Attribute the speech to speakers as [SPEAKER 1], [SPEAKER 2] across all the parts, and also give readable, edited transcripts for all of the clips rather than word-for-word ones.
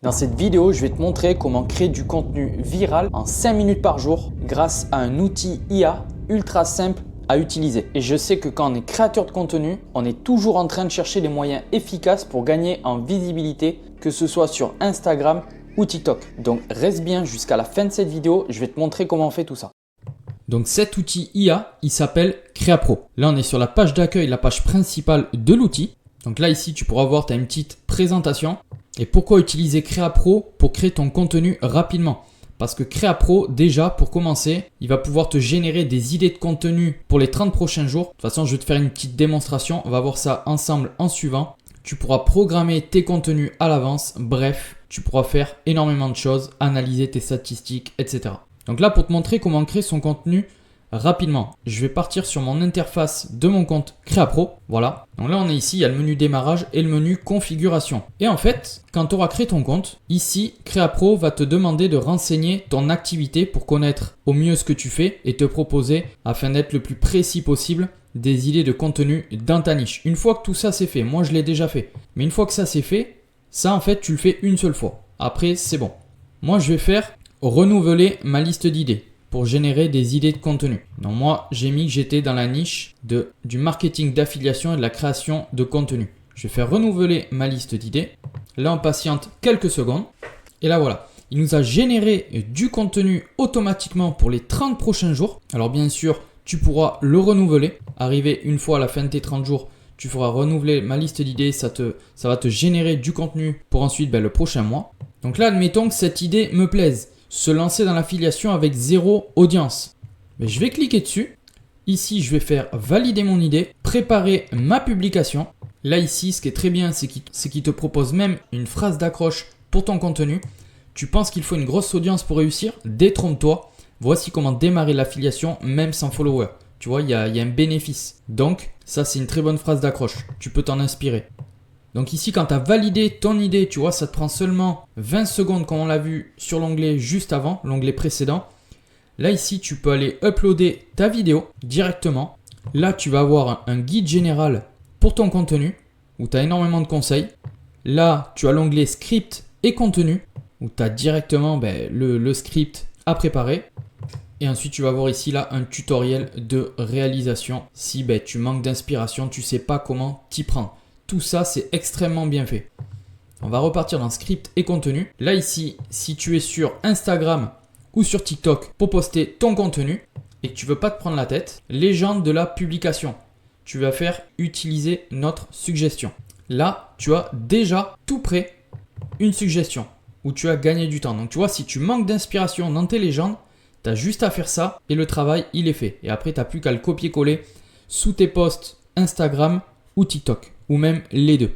[SPEAKER 1] Dans cette vidéo, je vais te montrer comment créer du contenu viral en 5 minutes par jour grâce à un outil IA ultra simple à utiliser. Et je sais que quand on est créateur de contenu, on est toujours en train de chercher des moyens efficaces pour gagner en visibilité, que ce soit sur Instagram ou TikTok. Donc reste bien jusqu'à la fin de cette vidéo, je vais te montrer comment on fait tout ça. Donc cet outil IA, il s'appelle CreaPro. Là, on est sur la page d'accueil, la page principale de l'outil. Donc là, ici, tu pourras voir, tu as une petite présentation. Et pourquoi utiliser CreaPro pour créer ton contenu rapidement? Parce que CreaPro, déjà, pour commencer, il va pouvoir te générer des idées de contenu pour les 30 prochains jours. De toute façon, je vais te faire une petite démonstration. On va voir ça ensemble en suivant. Tu pourras programmer tes contenus à l'avance. Bref, tu pourras faire énormément de choses, analyser tes statistiques, etc. Donc là, pour te montrer comment créer son contenu rapidement, je vais partir sur mon interface de mon compte CreaPro. Voilà. Donc là, on est ici, il y a le menu démarrage et le menu configuration. Et en fait, quand tu auras créé ton compte, ici, CreaPro va te demander de renseigner ton activité pour connaître au mieux ce que tu fais et te proposer, afin d'être le plus précis possible, des idées de contenu dans ta niche. Une fois que tout ça c'est fait, moi je l'ai déjà fait, mais une fois que ça c'est fait, ça en fait tu le fais une seule fois. Après c'est bon. Moi je vais faire renouveler ma liste d'idées pour générer des idées de contenu. Donc moi j'ai mis que j'étais dans la niche du marketing d'affiliation et de la création de contenu. Je vais faire renouveler ma liste d'idées. Là on patiente quelques secondes et là voilà. Il nous a généré du contenu automatiquement pour les 30 prochains jours. Alors bien sûr, tu pourras le renouveler. Arrivé une fois à la fin de tes 30 jours, tu feras renouveler ma liste d'idées. Ça va te générer du contenu pour ensuite le prochain mois. Donc là, admettons que cette idée me plaise. Se lancer dans l'affiliation avec 0 audience. Mais je vais cliquer dessus. Ici, je vais faire valider mon idée, préparer ma publication. Là, ici, ce qui est très bien, c'est qu'il te propose même une phrase d'accroche pour ton contenu. Tu penses qu'il faut une grosse audience pour réussir? Détrompe-toi. Voici comment démarrer l'affiliation même sans follower. Tu vois, il y a un bénéfice. Donc, ça, c'est une très bonne phrase d'accroche. Tu peux t'en inspirer. Donc ici, quand tu as validé ton idée, tu vois, ça te prend seulement 20 secondes comme on l'a vu sur l'onglet juste avant, l'onglet précédent. Là, ici, tu peux aller uploader ta vidéo directement. Là, tu vas avoir un guide général pour ton contenu où tu as énormément de conseils. Là, tu as l'onglet script et contenu où tu as directement le script à préparer. Et ensuite, tu vas voir ici là un tutoriel de réalisation si tu manques d'inspiration, tu ne sais pas comment t'y prendre. Tout ça, c'est extrêmement bien fait. On va repartir dans script et contenu. Là ici, si tu es sur Instagram ou sur TikTok pour poster ton contenu et que tu ne veux pas te prendre la tête, légende de la publication. Tu vas faire utiliser notre suggestion. Là, tu as déjà tout prêt une suggestion où tu as gagné du temps. Donc tu vois, si tu manques d'inspiration dans tes légendes, tu as juste à faire ça et le travail, il est fait. Et après, tu n'as plus qu'à le copier-coller sous tes posts Instagram ou TikTok. Ou même les deux.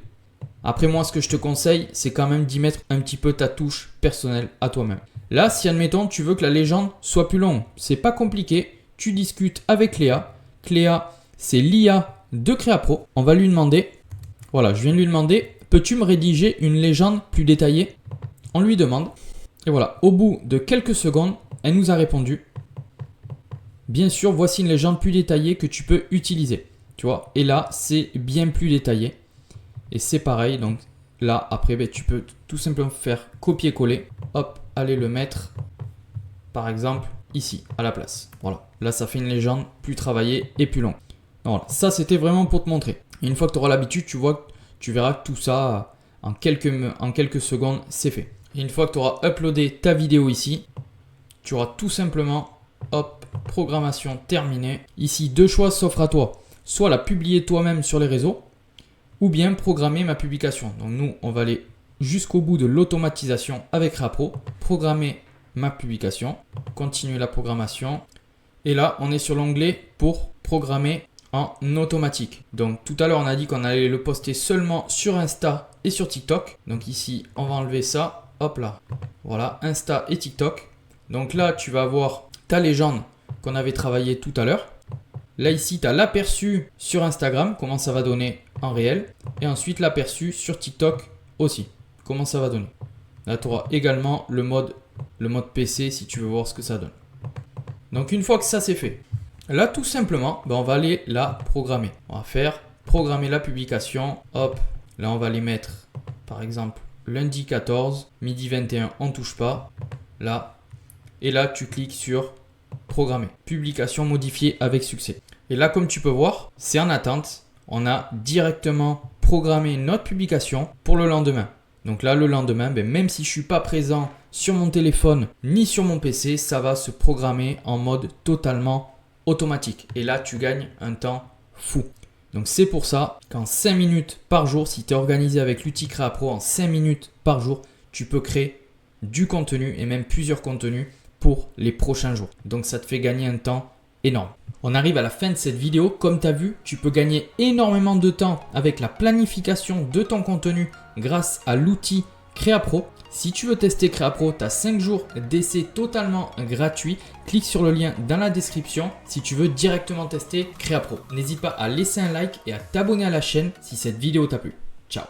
[SPEAKER 1] Après moi, ce que je te conseille, c'est quand même d'y mettre un petit peu ta touche personnelle à toi-même. Là, si admettons, tu veux que la légende soit plus longue, c'est pas compliqué. Tu discutes avec Cléa. Cléa, c'est l'IA de CreaPro. On va lui demander, voilà, je viens de lui demander, peux-tu me rédiger une légende plus détaillée? On lui demande. Et voilà, au bout de quelques secondes, elle nous a répondu. Bien sûr, voici une légende plus détaillée que tu peux utiliser. Tu vois, et là, c'est bien plus détaillé. Et c'est pareil. Donc là, après, tu peux tout simplement faire copier-coller. Hop, aller le mettre, par exemple, ici, à la place. Voilà. Là, ça fait une légende plus travaillée et plus longue. Donc, voilà. Ça, c'était vraiment pour te montrer. Et une fois que tu auras l'habitude, tu verras que tout ça, en quelques secondes, c'est fait. Et une fois que tu auras uploadé ta vidéo ici, tu auras tout simplement, hop, programmation terminée. Ici, deux choix s'offrent à toi. Soit la publier toi-même sur les réseaux, ou bien programmer ma publication. Donc nous, on va aller jusqu'au bout de l'automatisation avec CreaPro, programmer ma publication, continuer la programmation. Et là, on est sur l'onglet pour programmer en automatique. Donc tout à l'heure, on a dit qu'on allait le poster seulement sur Insta et sur TikTok. Donc ici, on va enlever ça. Hop là. Voilà, Insta et TikTok. Donc là, tu vas avoir ta légende qu'on avait travaillé tout à l'heure. Là, ici, tu as l'aperçu sur Instagram, comment ça va donner en réel. Et ensuite, l'aperçu sur TikTok aussi, comment ça va donner. Là, tu auras également le mode PC si tu veux voir ce que ça donne. Donc, une fois que ça c'est fait, là, tout simplement, on va aller la programmer. On va faire programmer la publication. Hop, là, on va les mettre, par exemple, lundi 14, midi 21, on ne touche pas. Là. Et là, tu cliques sur programmer. Publication modifiée avec succès. Et là, comme tu peux voir, c'est en attente. On a directement programmé notre publication pour le lendemain. Donc là, le lendemain, même si je ne suis pas présent sur mon téléphone ni sur mon PC, ça va se programmer en mode totalement automatique. Et là, tu gagnes un temps fou. Donc c'est pour ça qu'en 5 minutes par jour, si tu es organisé avec l'outil Créa Pro, en 5 minutes par jour, tu peux créer du contenu et même plusieurs contenus pour les prochains jours. Donc ça te fait gagner un temps énorme. On arrive à la fin de cette vidéo. Comme tu as vu, tu peux gagner énormément de temps avec la planification de ton contenu grâce à l'outil Créa Pro. Si tu veux tester Créa Pro, tu as 5 jours d'essai totalement gratuit. Clique sur le lien dans la description si tu veux directement tester Créa Pro. N'hésite pas à laisser un like et à t'abonner à la chaîne si cette vidéo t'a plu.